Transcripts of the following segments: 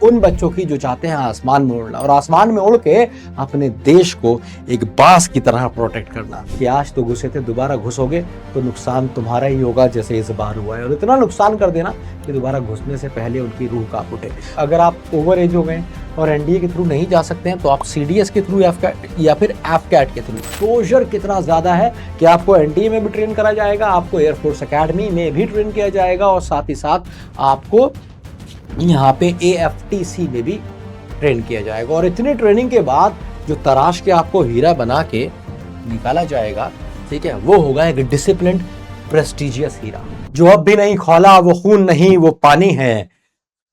उन बच्चों की जो चाहते हैं आसमान में उड़ना और आसमान में उड़ के अपने देश को एक बास की तरह प्रोटेक्ट करना कि आज तो घुसे थे, दोबारा घुसोगे तो नुकसान तुम्हारा ही होगा जैसे इस बार हुआ है, और इतना नुकसान कर देना कि दोबारा घुसने से पहले उनकी रूह कांप उठे। अगर आप ओवर एज हो गए और एनडीए के थ्रू नहीं जा सकते हैं तो आप सीडीएस के थ्रू या फिर एफकैट के थ्रू। एक्सपोजर कितना ज्यादा है कि आपको एनडीए में भी ट्रेन करा जाएगा, आपको एयरफोर्स एकेडमी में भी ट्रेन किया जाएगा और साथ ही साथ आपको यहाँ पे एएफटीसी में भी ट्रेन किया जाएगा। और इतनी ट्रेनिंग के बाद जो तराश के आपको हीरा बना के निकाला जाएगा, ठीक है, वो होगा एक डिसिप्लिन्ड प्रेस्टिजियस हीरा जो अब भी नहीं खौला, वो खून नहीं वो पानी है,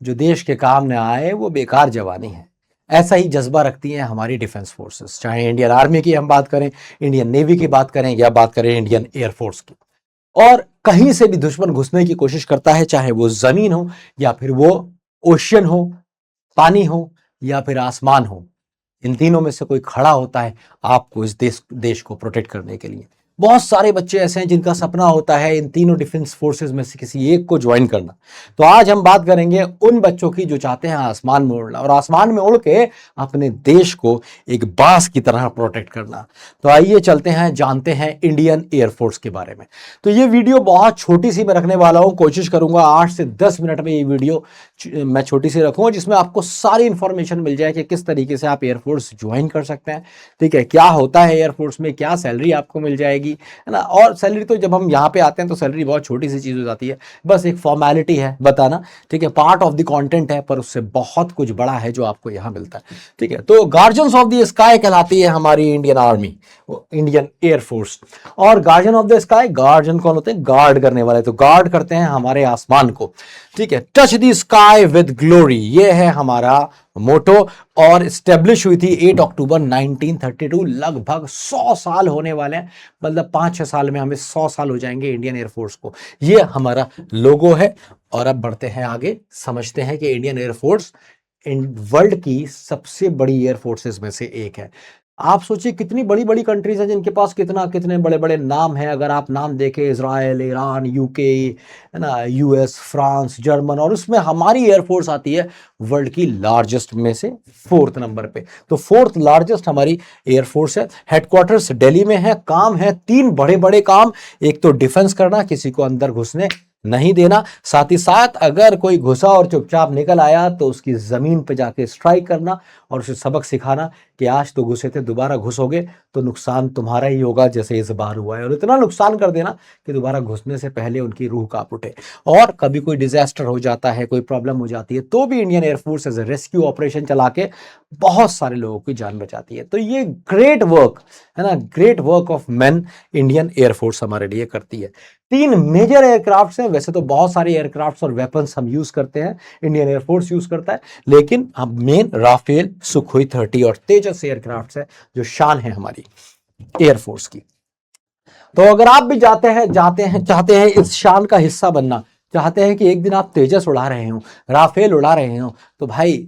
जो देश के काम न आए वो बेकार जवानी है। ऐसा ही जज्बा रखती हैं हमारी डिफेंस फोर्सेस, चाहे इंडियन आर्मी की हम बात करें, इंडियन नेवी की बात करें या बात करें इंडियन एयरफोर्स की। और कहीं से भी दुश्मन घुसने की कोशिश करता है, चाहे वो जमीन हो या फिर वो ओशियन हो, पानी हो या फिर आसमान हो, इन तीनों में से कोई खड़ा होता है आपको इस देश को प्रोटेक्ट करने के लिए। बहुत सारे बच्चे ऐसे हैं जिनका सपना होता है इन तीनों डिफेंस फोर्सेस में से किसी एक को ज्वाइन करना। तो आज हम बात करेंगे उन बच्चों की जो चाहते हैं आसमान में उड़ना और आसमान में उड़ के अपने देश को एक बास की तरह प्रोटेक्ट करना। तो आइए चलते हैं, जानते हैं इंडियन एयरफोर्स के बारे में। तो ये वीडियो बहुत छोटी सी मैं रखने वाला हूं, कोशिश करूंगा 8 से 10 मिनट में ये वीडियो मैं छोटी सी रखूंगा, जिसमें आपको सारी इंफॉर्मेशन मिल जाए कि किस तरीके से आप एयरफोर्स ज्वाइन कर सकते हैं, ठीक है, क्या होता है एयरफोर्स में, क्या सैलरी आपको मिल जाएगी, है ना। और सैलरी तो जब हम यहाँ पे आते हैं तो सैलरी बहुत छोटी सी चीज हो जाती है, बस एक फॉर्मेलिटी है बताना, ठीक है, पार्ट ऑफ द कंटेंट है, पर उससे बहुत कुछ बड़ा है जो आपको यहाँ मिलता है, ठीक है। तो गार्जियंस ऑफ द स्काई कहलाती है हमारी इंडियन आर्मी, इंडियन एयरफोर्स। और guardian of the sky, guardian कौन होते हैं? गार्ड करने वाले, तो गार्ड करते हैं हमारे आसमान को, ठीक है। Touch the sky with glory, ये है हमारा मोटो, और स्टेब्लिश हुई थी 8 अक्टूबर 1932। लगभग 100 साल होने वाले हैं, मतलब 5-6 साल में हमें 100 साल हो जाएंगे इंडियन एयरफोर्स को। ये हमारा लोगो है। और अब बढ़ते हैं आगे, समझते हैं कि इंडियन एयरफोर्स वर्ल्ड की सबसे बड़ी एयरफोर्सेस में से एक है। आप सोचिए कितनी बड़ी बड़ी कंट्रीज हैं जिनके पास कितने बड़े बड़े नाम हैं। अगर आप नाम देखें, इजराइल, ईरान, यूके, है ना, यूएस, फ्रांस, जर्मन, और उसमें हमारी एयरफोर्स आती है वर्ल्ड की लार्जेस्ट में से 4th नंबर पे। तो 4th लार्जेस्ट हमारी एयरफोर्स है। हेडक्वार्टर्स दिल्ली में है। काम है 3 बड़े बड़े काम। एक तो डिफेंस करना, किसी को अंदर घुसने नहीं देना, साथ ही साथ अगर कोई घुसा और चुपचाप निकल आया तो उसकी जमीन पे जाके स्ट्राइक करना और उसे सबक सिखाना कि आज तो घुसे थे, दोबारा घुसोगे तो नुकसान तुम्हारा ही होगा जैसे इस बार हुआ है, और इतना नुकसान कर देना कि दोबारा घुसने से पहले उनकी रूह कांप उठे। और कभी कोई डिजास्टर हो जाता है, कोई प्रॉब्लम हो जाती है, तो भी Indian air force as a rescue operation चला के बहुत सारे लोगों की जान बचाती है। तो ये ग्रेट वर्क है ना, great work of man Indian air force हमारे लिए करती है। 3 मेजर एयरक्राफ्ट्स हैं। वैसे तो बहुत सारे एयरक्राफ्ट्स और वेपन्स हम यूज करते हैं, इंडियन एयरफोर्स यूज करता है, लेकिन हम मेन राफेल, सुखोई 30 और तेजस एयरक्राफ्ट्स है जो शान है हमारी एयरफोर्स की। तो अगर आप भी चाहते हैं इस शान का हिस्सा बनना, चाहते हैं कि एक दिन आप तेजस उड़ा रहे हो, राफेल उड़ा रहे हो, तो भाई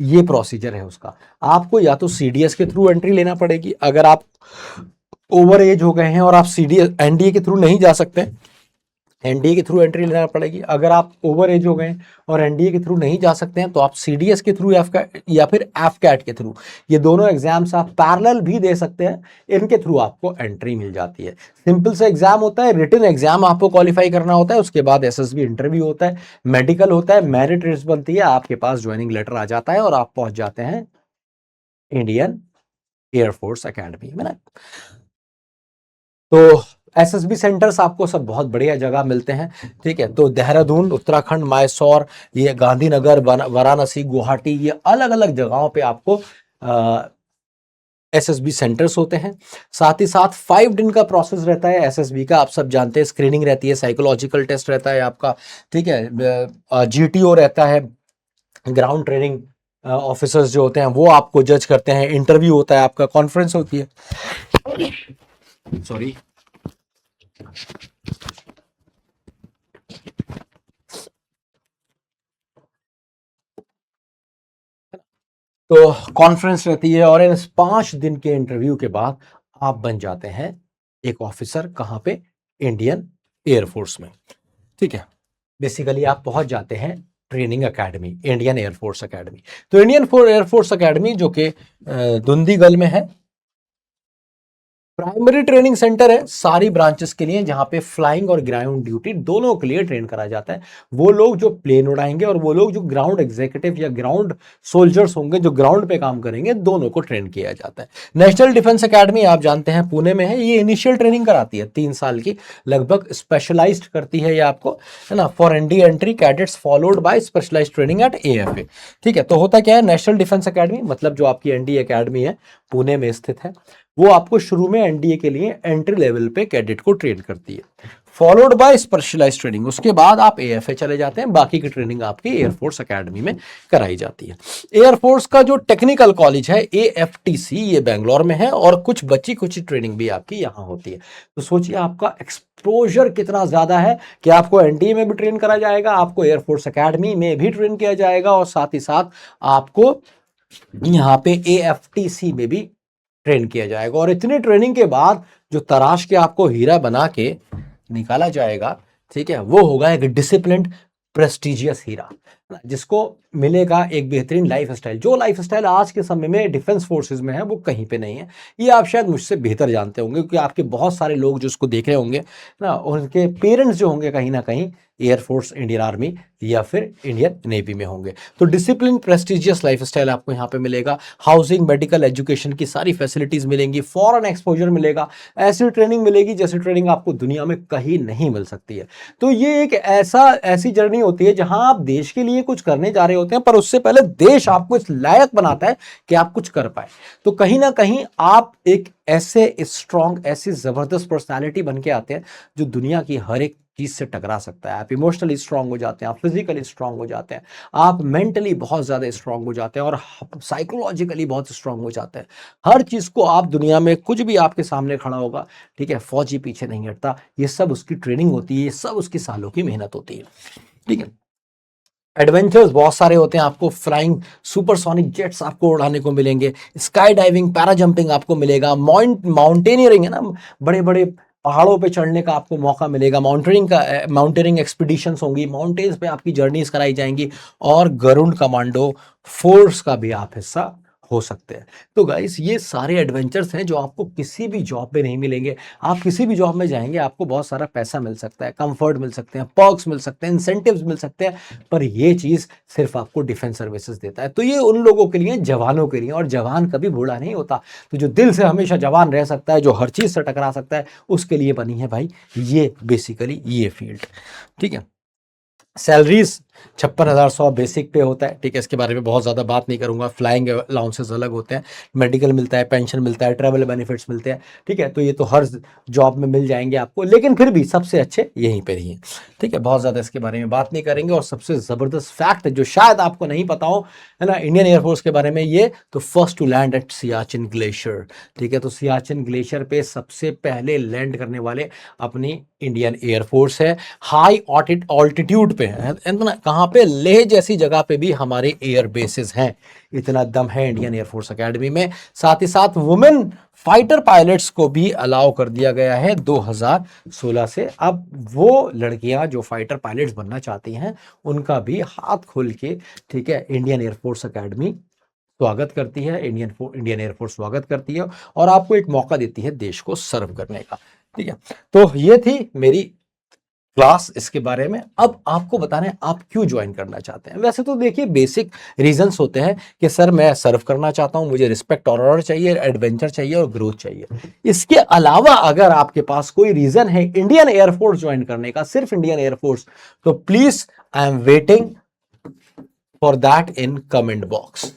ये प्रोसीजर है उसका। आपको या तो सीडीएस के थ्रू एंट्री लेना पड़ेगी, अगर आप ओवर एज हो गए हैं और आप सीडीएस एनडीए के थ्रू नहीं जा सकते, एनडीए के थ्रू एंट्री लेना पड़ेगी। अगर आप ओवर एज हो गए और एनडीए के थ्रू नहीं जा सकते हैं तो आप सीडीएस के थ्रू या फिर एफकैट के थ्रू, ये दोनों एग्जाम्स आप पैरेलल भी दे सकते हैं, इनके थ्रू आपको एंट्री मिल जाती है। सिंपल से एग्जाम होता है, रिटन एग्जाम आपको क्वालिफाई करना होता है, उसके बाद एसएसबी इंटरव्यू होता है, मेडिकल होता है, मेरिट लिस्ट बनती है, आपके पास ज्वाइनिंग लेटर आ जाता है और आप पहुंच जाते हैं इंडियन एयरफोर्स एकेडमी में ना। तो एसएसबी सेंटर्स आपको सब बहुत बढ़िया जगह मिलते हैं, ठीक है। तो देहरादून उत्तराखंड, मैसूर, ये गांधीनगर, वाराणसी, गुवाहाटी, ये अलग अलग जगहों पे आपको एसएसबी सेंटर्स होते हैं। साथ ही साथ 5 दिन का प्रोसेस रहता है एसएसबी का, आप सब जानते हैं। स्क्रीनिंग रहती है, साइकोलॉजिकल टेस्ट रहता है आपका, ठीक है, जीटीओ रहता है, ग्राउंड ट्रेनिंग ऑफिसर्स जो होते हैं वो आपको जज करते हैं, इंटरव्यू होता है आपका, कॉन्फ्रेंस होती है, सॉरी। तो कॉन्फ्रेंस रहती है और इन 5 दिन के इंटरव्यू के बाद आप बन जाते हैं एक ऑफिसर। कहां पे? इंडियन एयरफोर्स में, ठीक है। बेसिकली आप पहुंच जाते हैं training academy, Indian air force academy. तो इंडियन एयरफोर्स अकेडमी जो कि दुंदीगल में है, प्राइमरी ट्रेनिंग सेंटर है सारी ब्रांचेस के लिए, जहां पे फ्लाइंग और ग्राउंड ड्यूटी दोनों के लिए ट्रेन करा जाता है। वो लोग जो प्लेन उड़ाएंगे और वो लोग जो ग्राउंड एग्जीक्यूटिव या ग्राउंड सोल्जर्स होंगे जो ग्राउंड पे काम करेंगे, दोनों को ट्रेन किया जाता है। नेशनल डिफेंस अकेडमी आप जानते हैं पुणे में है, ये इनिशियल ट्रेनिंग कराती है 3 साल की लगभग, स्पेशलाइज्ड करती है ये आपको, है ना, for ND entry cadets followed by specialised training at AFA. ठीक है, तो होता क्या है, नेशनल डिफेंस अकेडमी मतलब जो आपकी एनडी अकेडमी है पुणे में स्थित है, वो आपको शुरू में एनडीए के लिए एंट्री लेवल पे कैडेट को ट्रेन करती है, फॉलोड बाय स्पेशलाइज्ड ट्रेनिंग। उसके बाद आप एएफए चले जाते हैं, बाकी की ट्रेनिंग आपकी एयरफोर्स अकेडमी में कराई जाती है। एयरफोर्स का जो टेक्निकल कॉलेज है एएफटीसी, ये बेंगलोर में है, और कुछ बची कुछ ट्रेनिंग भी आपकी यहां होती है। तो सोचिए आपका एक्सपोजर कितना ज्यादा है कि आपको एनडीए में भी ट्रेन करा जाएगा, आपको एयरफोर्स अकेडमी में भी ट्रेन किया जाएगा, और साथ ही साथ आपको यहाँ पे एएफटीसी में भी ट्रेन किया जाएगा। और इतनी ट्रेनिंग के बाद जो तराश के आपको हीरा बना के निकाला जाएगा, ठीक है, वो होगा एक डिसिप्लिन्ड प्रेस्टिजियस हीरा, जिसको मिलेगा एक बेहतरीन लाइफ स्टाइल। जो लाइफ स्टाइल आज के समय में डिफेंस फोर्सेस में है वो कहीं पे नहीं है। ये आप शायद मुझसे बेहतर जानते होंगे, क्योंकि आपके बहुत सारे लोग जो उसको देख रहे होंगे ना, उनके पेरेंट्स जो होंगे कहीं ना कहीं एयरफोर्स, इंडियन आर्मी या फिर इंडियन नेवी में होंगे। तो डिसिप्लिन प्रेस्टिजियस लाइफस्टाइल आपको यहाँ पे मिलेगा, हाउसिंग, मेडिकल, एजुकेशन की सारी फैसिलिटीज मिलेंगी, फॉरेन एक्सपोजर मिलेगा, ऐसी ट्रेनिंग मिलेगी जैसी ट्रेनिंग आपको दुनिया में कहीं नहीं मिल सकती है। तो ये एक ऐसी जर्नी होती है जहां आप देश के लिए कुछ करने जा रहे होते हैं, पर उससे पहले देश आपको इस लायक बनाता है कि आप कुछ कर पाए। तो कहीं ना कहीं आप एक ऐसे स्ट्रॉन्ग, ऐसी जबरदस्त पर्सनालिटी बन के आते हैं जो दुनिया की हर एक चीज से टकरा सकता है। आप इमोशनली स्ट्रांग हो जाते हैं, आप फिजिकली स्ट्रांग हो जाते हैं, आप मेंटली बहुत ज्यादा स्ट्रांग हो जाते हैं, और साइकोलॉजिकली बहुत स्ट्रांग हो जाते हैं। हर चीज को आप दुनिया में कुछ भी आपके सामने खड़ा होगा, ठीक है, फौजी पीछे नहीं हटता। ये सब उसकी ट्रेनिंग होती है, ये सब उसकी सालों की मेहनत होती है। ठीक है, एडवेंचर्स बहुत सारे होते हैं, आपको फ्लाइंग सुपरसोनिक जेट्स आपको उड़ाने को मिलेंगे, स्काई डाइविंग, पैरा जंपिंग आपको मिलेगा, माउंटेनियरिंग है ना, बड़े बड़े पहाड़ों पे चढ़ने का आपको मौका मिलेगा, माउंटेनिंग एक्सपीडिशंस होंगी, माउंटेन्स पे आपकी जर्नीज कराई जाएंगी, और गरुड़ कमांडो फोर्स का भी आप हिस्सा हो सकते हैं। तो गाइस ये सारे एडवेंचर्स हैं जो आपको किसी भी जॉब में नहीं मिलेंगे। आप किसी भी जॉब में जाएंगे, आपको बहुत सारा पैसा मिल सकता है, कंफर्ट मिल सकते हैं, पर्क्स मिल सकते हैं, इंसेंटिव्स मिल सकते हैं, पर ये चीज सिर्फ आपको डिफेंस सर्विसेज देता है। तो ये उन लोगों के लिए, जवानों के लिए, और जवान कभी बूढ़ा नहीं होता। तो जो दिल से हमेशा जवान रह सकता है, जो हर चीज से टकरा सकता है, उसके लिए बनी है भाई ये बेसिकली ये फील्ड। ठीक है, सैलरीज 56,100 बेसिक पे होता है। ठीक है, इसके बारे में बहुत ज़्यादा बात नहीं करूंगा। फ्लाइंग अलाउंसेस अलग होते हैं, मेडिकल मिलता है, पेंशन मिलता है, ट्रैवल बेनिफिट्स मिलते हैं। ठीक है, तो ये तो हर जॉब में मिल जाएंगे आपको, लेकिन फिर भी सबसे अच्छे यहीं पे ही हैं। ठीक है, बहुत ज़्यादा इसके बारे में बात नहीं करेंगे। और सबसे ज़बरदस्त फैक्ट जो शायद आपको नहीं पता हो, है ना, इंडियन एयरफोर्स के बारे में, ये तो first to land at Siachen glacier. ठीक है, तो सियाचिन ग्लेशियर पे सबसे पहले लैंड करने वाले अपनी इंडियन एयरफोर्स है। हाई ऑल्टीट्यूड पे है ना, कहाँ पे, लेह जैसी जगह पे भी हमारे एयर बेसेस हैं। इतना दम है इंडियन एयरफोर्स एकेडमी में। साथ ही साथ वुमेन फाइटर पायलट्स को भी अलाउ कर दिया गया है 2016 से। अब वो लड़कियां जो फाइटर पायलट्स बनना चाहती हैं, उनका भी हाथ खोल के, ठीक है, इंडियन एयरफोर्स एकेडमी स्वागत करती है, इंडियन एयरफोर्स स्वागत करती है, और आपको एक मौका देती है देश को सर्व करने का। ठीक है, तो ये थी मेरी क्लास इसके बारे में। अब आपको बताना है आप क्यों ज्वाइन करना चाहते हैं। वैसे तो देखिए बेसिक रीजंस होते हैं कि सर मैं सर्व करना चाहता हूं, मुझे रिस्पेक्ट और ऑनर चाहिए, एडवेंचर चाहिए और ग्रोथ चाहिए। इसके अलावा अगर आपके पास कोई रीजन है इंडियन एयरफोर्स ज्वाइन करने का, सिर्फ इंडियन एयरफोर्स, तो please I am waiting for that in comment box.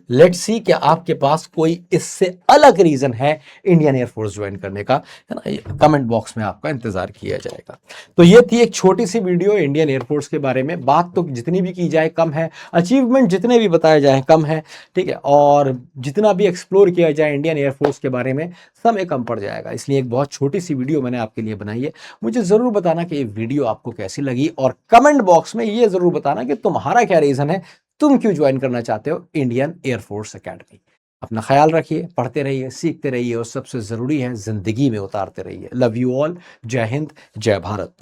Let's see क्या आपके पास कोई इससे अलग रीजन है इंडियन एयरफोर्स ज्वाइन करने का, है ना। कमेंट बॉक्स में आपका इंतजार किया जाएगा। तो ये थी एक छोटी सी वीडियो इंडियन एयरफोर्स के बारे में। बात तो जितनी भी की जाए कम है, अचीवमेंट जितने भी बताए जाए कम है, ठीक है, और जितना भी एक्सप्लोर किया जाए इंडियन एयरफोर्स के बारे में समय कम पड़ जाएगा। इसलिए एक बहुत छोटी सी वीडियो मैंने आपके लिए बनाई है। मुझे जरूर बताना कि ये वीडियो आपको कैसी लगी, और कमेंट बॉक्स में ये जरूर बताना कि तुम्हारा क्या रीजन है, तुम क्यों ज्वाइन करना चाहते हो इंडियन एयरफोर्स एकेडमी। अपना ख्याल रखिए, पढ़ते रहिए, सीखते रहिए, और सबसे जरूरी है जिंदगी में उतारते रहिए। Love you all. जय हिंद, जय भारत।